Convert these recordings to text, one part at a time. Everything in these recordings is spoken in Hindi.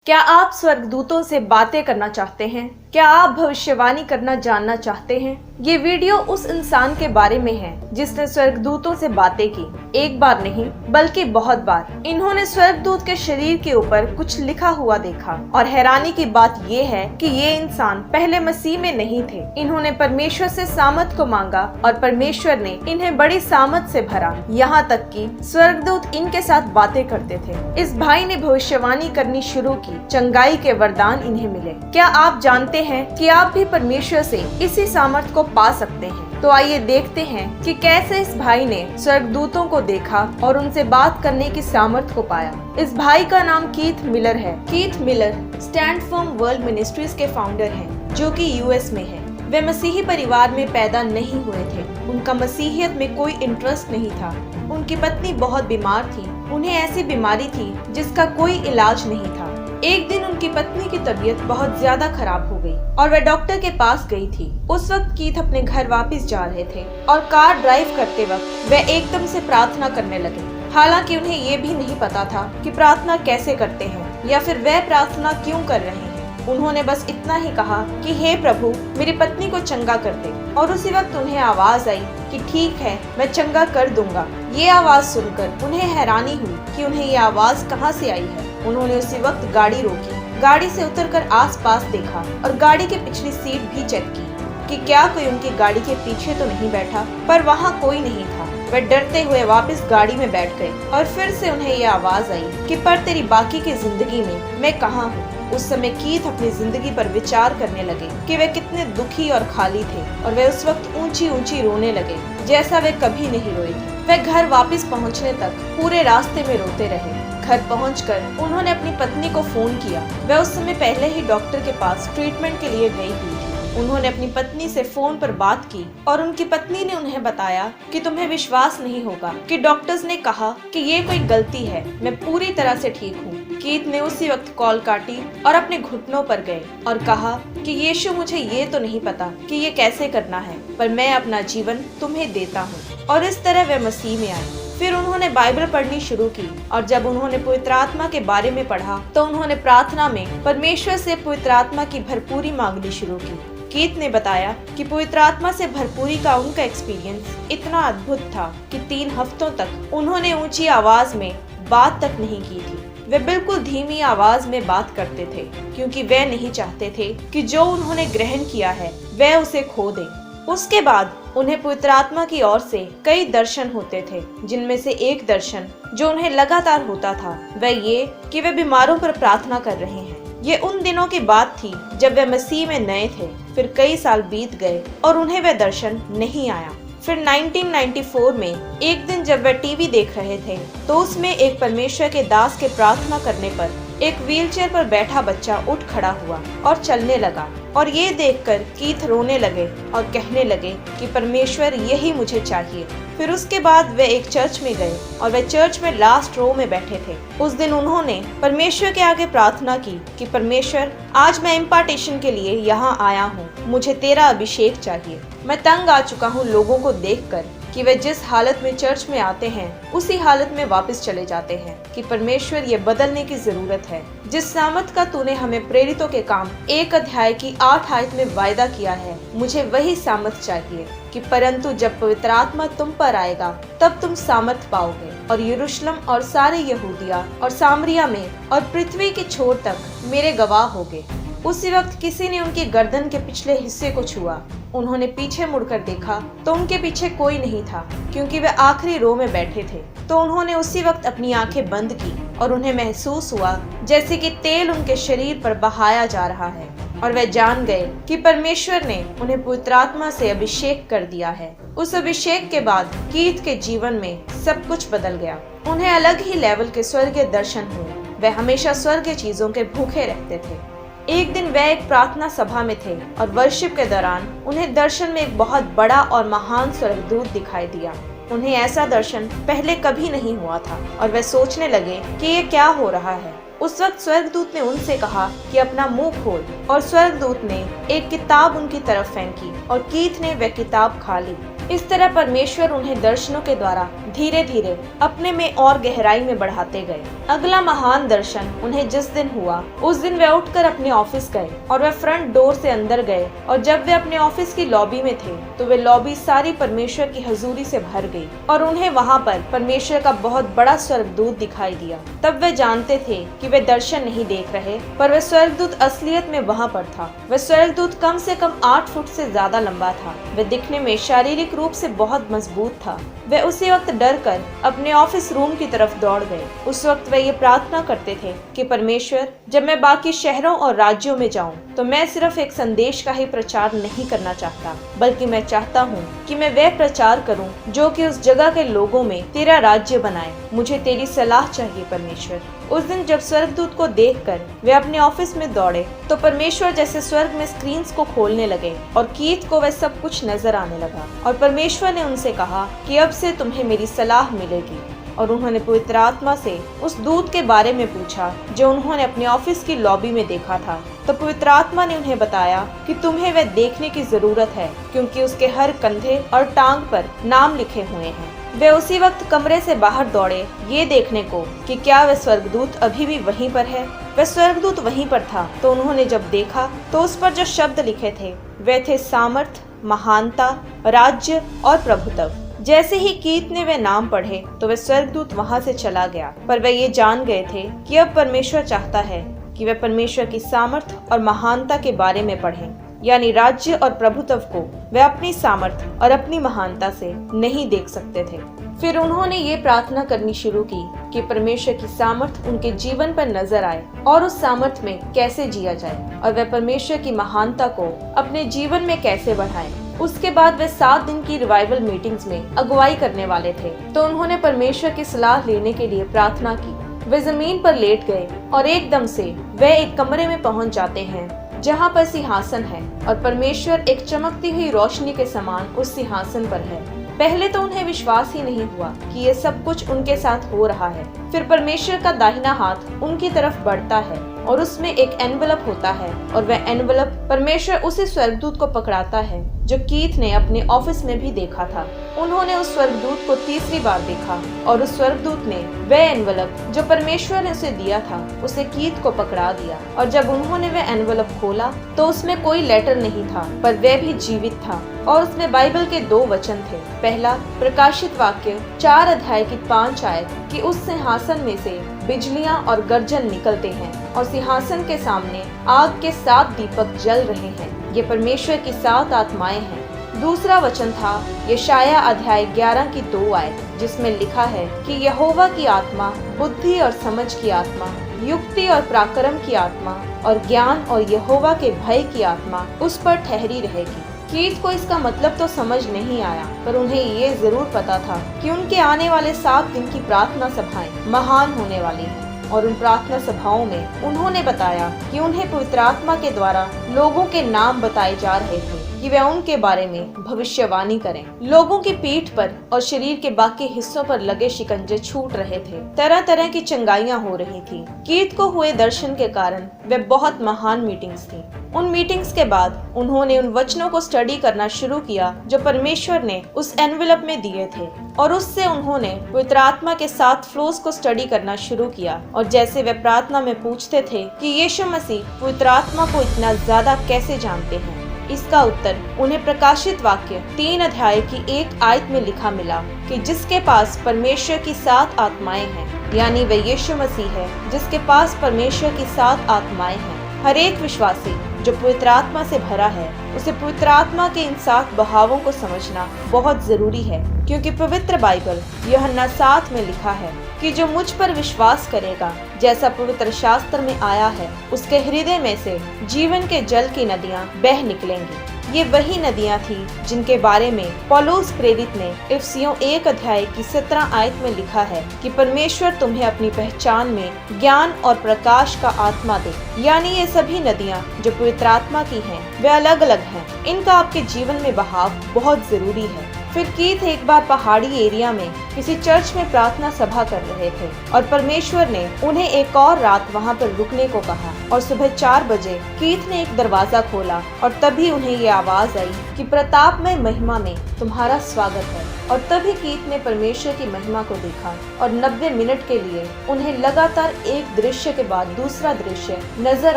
क्या आप स्वर्गदूतों से बातें करना चाहते हैं? क्या आप भविष्यवाणी करना जानना चाहते हैं? ये वीडियो उस इंसान के बारे में है जिसने स्वर्गदूतों से बातें की। एक बार नहीं बल्कि बहुत बार इन्होंने स्वर्गदूत के शरीर के ऊपर कुछ लिखा हुआ देखा और हैरानी की बात ये है कि ये इंसान पहले मसीह में नहीं थे। इन्होंने परमेश्वर से सामर्थ को मांगा और परमेश्वर ने इन्हें बड़ी सामर्थ से भरा, यहाँ तक कि स्वर्गदूत इनके साथ बातें करते थे। इस भाई ने भविष्यवाणी करनी शुरू की, चंगाई के वरदान इन्हें मिले। क्या आप जानते हैं कि आप भी परमेश्वर से इसी सामर्थ को पा सकते हैं? तो आइए देखते हैं कि कैसे इस भाई ने स्वर्गदूतों को देखा और उनसे बात करने की सामर्थ को पाया। इस भाई का नाम कीथ मिलर है। Keith Miller stand firm world ministries के फाउंडर हैं, जो कि यूएस में है। वे मसीही परिवार में पैदा नहीं हुए थे। उनका मसीहियत में कोई इंटरेस्ट नहीं था। उनकी पत्नी बहुत बीमार थी। उन्हें ऐसी बीमारी थी जिसका कोई इलाज नहीं था। एक दिन उनकी पत्नी की तबीयत बहुत ज्यादा खराब हो गई और वह डॉक्टर के पास गई थी। उस वक्त कीथ अपने घर वापस जा रहे थे और कार ड्राइव करते वक्त वह एकदम से प्रार्थना करने लगे। हालांकि उन्हें ये भी नहीं पता था कि प्रार्थना कैसे करते हैं या फिर वह प्रार्थना क्यों कर रहे हैं। उन्होंने बस इतना ही कहा कि हे प्रभु, मेरी पत्नी को चंगा कर दे। और उसी वक्त उन्हें आवाज आई कि ठीक है, मैं चंगा कर दूंगा। ये आवाज सुनकर उन्हें हैरानी हुई कि उन्हें ये आवाज कहाँ से आई है। उन्होंने उसी वक्त गाड़ी रोकी, गाड़ी से उतरकर आसपास देखा और गाड़ी की पिछली सीट भी चेक की कि क्या कोई उनकी गाड़ी के पीछे तो नहीं बैठा, पर वहाँ कोई नहीं था। वे डरते हुए वापस गाड़ी में बैठ गए और फिर से उन्हें ये आवाज आई कि पर तेरी बाकी की जिंदगी में मैं कहाँ हूँ। उस समय कीथ अपनी जिंदगी पर विचार करने लगे कि वे कितने दुखी और खाली थे और वे उस वक्त ऊंची ऊंची रोने लगे जैसा वे कभी नहीं रोए थे। वे घर वापस पहुंचने तक पूरे रास्ते में रोते रहे। घर पहुंचकर उन्होंने अपनी पत्नी को फोन किया। वह उस समय पहले ही डॉक्टर के पास ट्रीटमेंट के लिए गई हुई थी। उन्होंने अपनी पत्नी से फोन पर बात की और उनकी पत्नी ने उन्हें बताया कि तुम्हें विश्वास नहीं होगा कि डॉक्टर्स ने कहा कि ये कोई गलती है, मैं पूरी तरह से ठीक हूँ। कीथ ने उसी वक्त कॉल काटी और अपने घुटनों पर गए और कहा कि यीशु, मुझे ये तो नहीं पता कि ये कैसे करना है, पर मैं अपना जीवन तुम्हें देता हूँ। और इस तरह वे मसीह में आए। फिर उन्होंने बाइबल पढ़नी शुरू की और जब उन्होंने पवित्र आत्मा के बारे में पढ़ा तो उन्होंने प्रार्थना में परमेश्वर से पवित्र आत्मा की भरपूरी मांगनी शुरू की। कीथ ने बताया कि पवित्र आत्मा से भरपूरी का उनका एक्सपीरियंस इतना अद्भुत था कि 3 हफ्तों तक उन्होंने ऊंची आवाज में बात तक नहीं की थी। वे बिल्कुल धीमी आवाज में बात करते थे क्योंकि वे नहीं चाहते थे कि जो उन्होंने ग्रहण किया है वह उसे खो दे। उसके बाद उन्हें पवित्र आत्मा की ओर से कई दर्शन होते थे, जिनमें से एक दर्शन जो उन्हें लगातार होता था वह ये कि वे बीमारों पर प्रार्थना कर रहे हैं। ये उन दिनों की बात थी जब वे मसीह में नए थे। फिर कई साल बीत गए और उन्हें वह दर्शन नहीं आया। फिर 1994 में एक दिन जब वे टीवी देख रहे थे तो उसमें एक परमेश्वर के दास के प्रार्थना करने पर एक व्हीलचेयर पर बैठा बच्चा उठ खड़ा हुआ और चलने लगा। और ये देखकर कीथ रोने लगे और कहने लगे कि परमेश्वर, यही मुझे चाहिए। फिर उसके बाद वे एक चर्च में गए और वे चर्च में लास्ट रो में बैठे थे। उस दिन उन्होंने परमेश्वर के आगे प्रार्थना की कि परमेश्वर, आज मैं इम्पार्टेशन के लिए यहाँ आया हूँ। मुझे तेरा अभिषेक चाहिए। मैं तंग आ चुका हूँ लोगों को देखकर कि वे जिस हालत में चर्च में आते हैं उसी हालत में वापस चले जाते हैं। कि परमेश्वर, ये बदलने की जरूरत है। जिस सामर्थ का तूने हमें प्रेरितों के काम 1 अध्याय की 8 आयत में वायदा किया है, मुझे वही सामर्थ चाहिए। कि परंतु जब पवित्र आत्मा तुम पर आएगा तब तुम सामर्थ पाओगे और यरूशलेम और सारे यहूदिया और सामरिया में और पृथ्वी की छोर तक मेरे गवाह होगे। उसी वक्त किसी ने उनकी गर्दन के पिछले हिस्से को छुआ। उन्होंने पीछे मुड़कर देखा तो उनके पीछे कोई नहीं था क्योंकि वे आखिरी रो में बैठे थे। तो उन्होंने उसी वक्त अपनी आंखें बंद की और उन्हें महसूस हुआ जैसे कि तेल उनके शरीर पर बहाया जा रहा है और वे जान गए कि परमेश्वर ने उन्हें पवित्र आत्मा से अभिषेक कर दिया है। उस अभिषेक के बाद कीथ के जीवन में सब कुछ बदल गया। उन्हें अलग ही लेवल के स्वर्गीय दर्शन हुए। वे हमेशा स्वर्गीय चीजों के भूखे रहते थे। एक दिन वह एक प्रार्थना सभा में थे और वर्शिप के दौरान उन्हें दर्शन में एक बहुत बड़ा और महान स्वर्गदूत दिखाई दिया। उन्हें ऐसा दर्शन पहले कभी नहीं हुआ था और वे सोचने लगे कि ये क्या हो रहा है। उस वक्त स्वर्गदूत ने उनसे कहा कि अपना मुंह खोल, और स्वर्गदूत ने एक किताब उनकी तरफ फेंकी और कीथ ने वह किताब खा ली। इस तरह परमेश्वर उन्हें दर्शनों के द्वारा धीरे धीरे अपने में और गहराई में बढ़ाते गए। अगला महान दर्शन उन्हें जिस दिन हुआ, उस दिन वे उठकर अपने ऑफिस गए और वे फ्रंट डोर से अंदर गए, और जब वे अपने ऑफिस की लॉबी में थे तो वे लॉबी सारी परमेश्वर की हजूरी से भर गई और उन्हें वहाँ पर परमेश्वर का बहुत बड़ा स्वर्गदूत दिखाई दिया। तब वे जानते थे कि वे दर्शन नहीं देख रहे, पर वे स्वर्गदूत असलियत में वहाँ पर था। वह स्वर्गदूत कम से कम 8 फुट से ज्यादा लंबा था। वह दिखने में शारीरिक रूप से बहुत मजबूत था। वे उसी वक्त डर कर अपने ऑफिस रूम की तरफ दौड़ गए। उस वक्त वे ये प्रार्थना करते थे कि परमेश्वर, जब मैं बाकी शहरों और राज्यों में जाऊं तो मैं सिर्फ एक संदेश का ही प्रचार नहीं करना चाहता, बल्कि मैं चाहता हूं कि मैं वह प्रचार करूं जो कि उस जगह के लोगों में तेरा राज्य बनाए। मुझे तेरी सलाह चाहिए परमेश्वर। उस दिन जब स्वर्गदूत को देखकर वे अपने ऑफिस में दौड़े तो परमेश्वर जैसे स्वर्ग में स्क्रीन्स को खोलने लगे और कीथ को वह सब कुछ नजर आने लगा। और परमेश्वर ने उनसे कहा कि अब से तुम्हें मेरी सलाह मिलेगी। और उन्होंने पवित्र आत्मा से उस दूत के बारे में पूछा जो उन्होंने अपने ऑफिस की लॉबी में देखा था। तो पवित्र आत्मा ने उन्हें बताया कि तुम्हें वह देखने की जरूरत है, क्योंकि उसके हर कंधे और टांग पर नाम लिखे हुए हैं। वे उसी वक्त कमरे से बाहर दौड़े ये देखने को कि क्या वह स्वर्गदूत अभी भी वहीं पर है। वह स्वर्गदूत वहीं पर था। तो उन्होंने जब देखा तो उस पर जो शब्द लिखे थे वे थे सामर्थ, महानता, राज्य और प्रभुत्व। जैसे ही कीथ ने वे नाम पढ़े तो वह स्वर्गदूत वहां से चला गया। पर वे ये जान गए थे कि अब परमेश्वर चाहता है कि वे परमेश्वर की सामर्थ और महानता के बारे में पढ़ें, यानी राज्य और प्रभुत्व को वे अपनी सामर्थ और अपनी महानता से नहीं देख सकते थे। फिर उन्होंने ये प्रार्थना करनी शुरू की कि परमेश्वर की सामर्थ उनके जीवन पर नजर आए और उस सामर्थ में कैसे जिया जाए और वे परमेश्वर की महानता को अपने जीवन में कैसे बढ़ाएं। उसके बाद वे 7 दिन की रिवाइवल मीटिंग्स में अगुवाई करने वाले थे। तो उन्होंने परमेश्वर की सलाह लेने के लिए प्रार्थना की। वे जमीन पर लेट गए और एकदम से वे एक कमरे में पहुंच जाते हैं जहां पर सिंहासन है और परमेश्वर एक चमकती हुई रोशनी के समान उस सिंहासन पर है। पहले तो उन्हें विश्वास ही नहीं हुआ कि ये सब कुछ उनके साथ हो रहा है। फिर परमेश्वर का दाहिना हाथ उनकी तरफ बढ़ता है और उसमें एक एनवलप होता है और वह एनवलप परमेश्वर उसी स्वर्गदूत को पकड़ाता है जो कीथ ने अपने ऑफिस में भी देखा था। उन्होंने उस स्वर्गदूत को तीसरी बार देखा और उस स्वर्गदूत ने वह एनवलप जो परमेश्वर ने उसे दिया था उसे कीथ को पकड़ा दिया। और जब उन्होंने वह एनवलप खोला तो उसमें कोई लेटर नहीं था, पर वह भी जीवित था और उसमें बाइबल के 2 वचन थे। पहला, प्रकाशित वाक्य 4 अध्याय की 5 आयत कि उस सिंहासन में से बिजलियां और गर्जन निकलते हैं और सिंहासन के सामने आग के 7 दीपक जल रहे हैं। ये परमेश्वर की 7 आत्माएं हैं। दूसरा वचन था यशाया अध्याय 11 की 2 आयत जिसमें लिखा है कि यहोवा की आत्मा बुद्धि और समझ की आत्मा, युक्ति और पराक्रम की आत्मा और ज्ञान और यहोवा के भय की आत्मा उस पर ठहरी रहेगी। कीथ को इसका मतलब तो समझ नहीं आया, पर उन्हें ये जरूर पता था कि उनके आने वाले 7 दिन की प्रार्थना सभाएं महान होने वाली हैं। और उन प्रार्थना सभाओं में उन्होंने बताया कि उन्हें पवित्र आत्मा के द्वारा लोगों के नाम बताए जा रहे थे कि वे उनके बारे में भविष्यवाणी करें। लोगों की पीठ पर और शरीर के बाकी हिस्सों पर लगे शिकंजे छूट रहे थे। तरह तरह की चंगाइयां हो रही थी। कीथ को हुए दर्शन के कारण वे बहुत महान मीटिंग्स थी। उन मीटिंग्स के बाद उन्होंने उन वचनों को स्टडी करना शुरू किया जो परमेश्वर ने उस एनवेलप में दिए थे और उससे उन्होंने पवित्र आत्मा के 7 फ्लोज को स्टडी करना शुरू किया। और जैसे वे प्रार्थना में पूछते थे कि यीशु मसीह पवित्र आत्मा को इतना ज्यादा कैसे जानते हैं, इसका उत्तर उन्हें प्रकाशित वाक्य 3 अध्याय की 1 आयत में लिखा मिला कि जिसके पास परमेश्वर की 7 आत्माएं हैं, यानी वे यीशु मसीह है जिसके पास परमेश्वर की 7 आत्माएं हैं। हर एक विश्वासी जो पवित्र आत्मा से भरा है उसे पवित्र आत्मा के इन 7 बहावों को समझना बहुत जरूरी है, क्योंकि पवित्र बाइबल यूहन्ना 7 में लिखा है कि जो मुझ पर विश्वास करेगा, जैसा पवित्र शास्त्र में आया है, उसके हृदय में से जीवन के जल की नदियां बह निकलेंगी। ये वही नदियां थी जिनके बारे में पौलुस प्रेरित ने इफिसियों 1 अध्याय की 17 आयत में लिखा है कि परमेश्वर तुम्हें अपनी पहचान में ज्ञान और प्रकाश का आत्मा दे। यानी ये सभी नदियां जो पवित्र आत्मा की हैं, वे अलग अलग हैं। इनका आपके जीवन में बहाव बहुत जरूरी है। फिर कीथ एक बार पहाड़ी एरिया में किसी चर्च में प्रार्थना सभा कर रहे थे और परमेश्वर ने उन्हें एक और रात वहाँ पर रुकने को कहा। और सुबह 4 बजे कीथ ने एक दरवाजा खोला और तभी उन्हें ये आवाज आई कि प्रताप में महिमा में तुम्हारा स्वागत है। और तभी कीथ ने परमेश्वर की महिमा को देखा और 90 मिनट के लिए उन्हें लगातार एक दृश्य के बाद दूसरा दृश्य नजर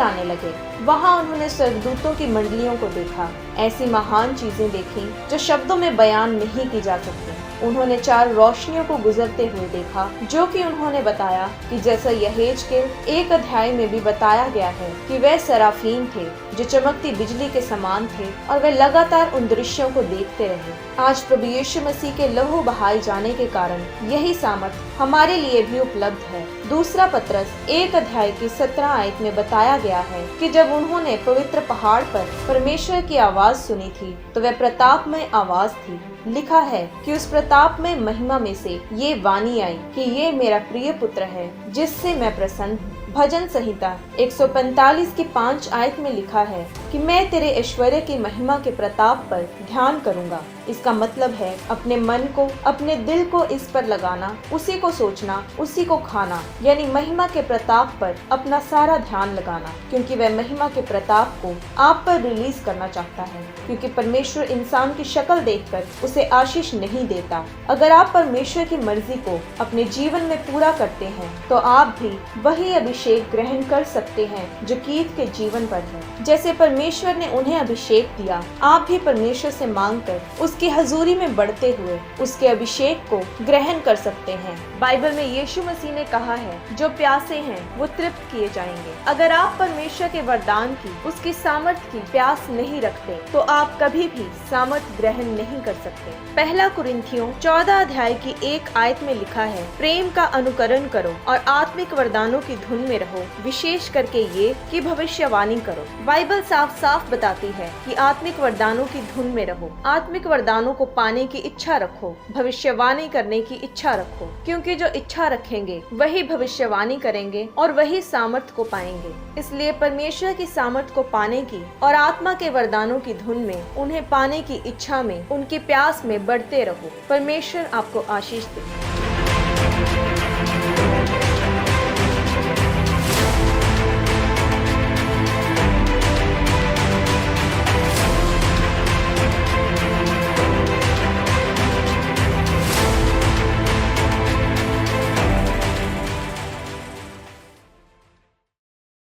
आने लगे। वहाँ उन्होंने स्वर्गदूतों की मंडलियों को देखा, ऐसी महान चीजें देखी जो शब्दों में बयान नहीं की जा सकती। उन्होंने 4 रोशनियों को गुजरते हुए देखा, जो कि उन्होंने बताया कि जैसा यहेजकेल 1 अध्याय में भी बताया गया है कि वे सराफीन थे जो चमकती बिजली के समान थे और वे लगातार उन दृश्यों को देखते रहे। आज प्रभु यीशु मसीह के लहू बहाए जाने के कारण यही सामर्थ हमारे लिए भी उपलब्ध है। दूसरा पतरस 1 अध्याय की 17 आयत में बताया गया है कि जब उन्होंने पवित्र पहाड़ पर परमेश्वर की आवाज सुनी थी तो वह प्रताप में आवाज थी। लिखा है कि उस प्रताप में महिमा में से ये वाणी आई कि ये मेरा प्रिय पुत्र है जिससे मैं प्रसन्न हूँ। भजन संहिता 145 की 5 आयत में लिखा है कि मैं तेरे ऐश्वर्य की महिमा के प्रताप पर ध्यान करूंगा। इसका मतलब है अपने मन को, अपने दिल को इस पर लगाना, उसी को सोचना, उसी को खाना, यानी महिमा के प्रताप पर अपना सारा ध्यान लगाना, क्योंकि वह महिमा के प्रताप को आप पर रिलीज करना चाहता है। क्योंकि परमेश्वर इंसान की शक्ल देखकर उसे आशीष नहीं देता। अगर आप परमेश्वर की मर्जी को अपने जीवन में पूरा करते हैं तो आप भी वही अभिषेक ग्रहण कर सकते हैं जो कीथ के जीवन पर है। जैसे परमेश्वर ने उन्हें अभिषेक दिया, आप भी परमेश्वर से मांगकर उसकी हजूरी में बढ़ते हुए उसके अभिषेक को ग्रहण कर सकते हैं। बाइबल में यीशु मसीह ने कहा है, जो प्यासे हैं वो तृप्त किए जाएंगे। अगर आप परमेश्वर के वरदान की, उसकी सामर्थ की प्यास नहीं रखते तो आप कभी भी सामर्थ ग्रहण नहीं कर सकते। पहला कुरिन्थियों 14 अध्याय की 1 आयत में लिखा है, प्रेम का अनुकरण करो और आत्मिक वरदानों की धुन में रहो, विशेष करके ये कि भविष्यवाणी करो। बाइबल साफ साफ बताती है कि आत्मिक वरदानों की धुन में रहो, आत्मिक वरदानों को पाने की इच्छा रखो, भविष्यवाणी करने की इच्छा रखो, क्योंकि जो इच्छा रखेंगे वही भविष्यवाणी करेंगे और वही सामर्थ को पाएंगे। इसलिए परमेश्वर की सामर्थ को पाने की और आत्मा के वरदानों की धुन में उन्हें पाने की इच्छा में, उनकी प्यास में बढ़ते रहो। परमेश्वर आपको आशीष दे।